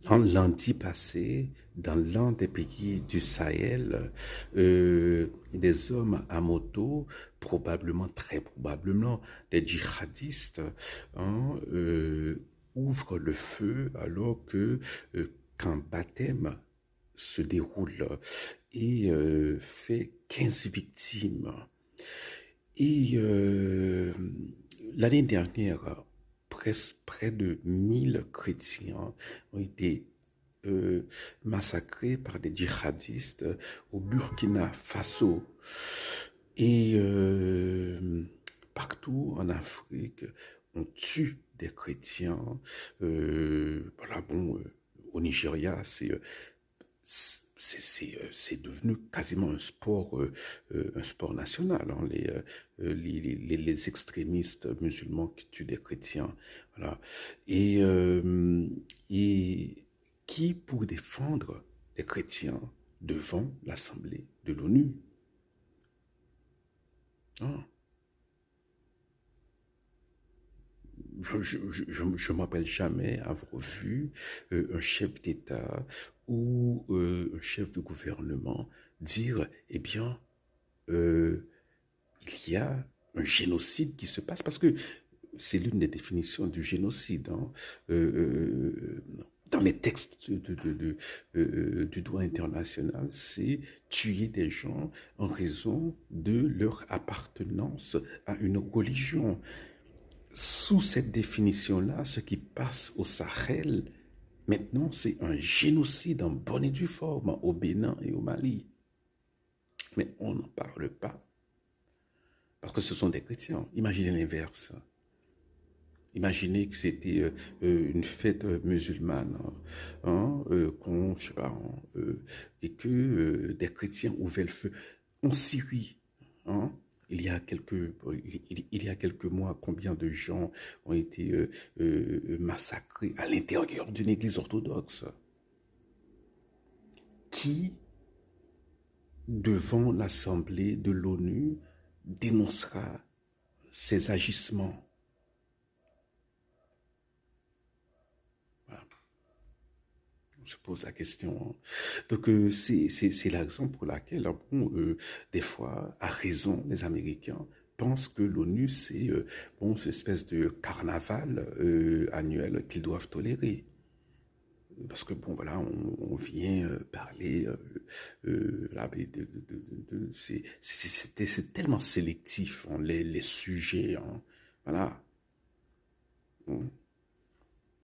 Lundi passé, dans l'un des pays du Sahel, des hommes à moto, probablement, très probablement, des djihadistes, hein, ouvrent le feu alors que qu'un baptême se déroule et fait 15 victimes. Et l'année dernière, presque près de 1000 chrétiens ont été euh, massacrés par des djihadistes au Burkina Faso. Et partout en Afrique, on tue des chrétiens. Voilà, bon, au Nigeria, c'est devenu quasiment un sport national, hein, les extrémistes musulmans qui tuent des chrétiens. Voilà. Et, euh, et qui pour défendre les chrétiens devant l'Assemblée de l'ONU? Hein. Je me rappelle jamais avoir vu un chef d'État ou un chef de gouvernement dire, eh bien, euh, il y a un génocide qui se passe, parce que c'est l'une des définitions du génocide, hein. Dans les textes du droit international, c'est tuer des gens en raison de leur appartenance à une religion. Sous cette définition-là, ce qui passe au Sahel, maintenant, c'est un génocide en bonne et due forme au Bénin et au Mali. Mais on n'en parle pas parce que ce sont des chrétiens. Imaginez l'inverse. Imaginez que c'était une fête musulmane, hein, je sais pas, hein, et que des chrétiens ouvraient le feu en Syrie. Hein. Il y a quelques mois, combien de gens ont été massacrés à l'intérieur d'une église orthodoxe? Qui, devant l'Assemblée de l'ONU, dénoncera ces agissements? Voilà. On se pose la question, hein. Donc, c'est la raison pour laquelle, bon, des fois, à raison, les Américains pensent que l'ONU, c'est bon, cette espèce de carnaval annuel qu'ils doivent tolérer. Parce que, bon, voilà, on vient parler là, c'est tellement sélectif, hein, les sujets, hein. Voilà. Hein.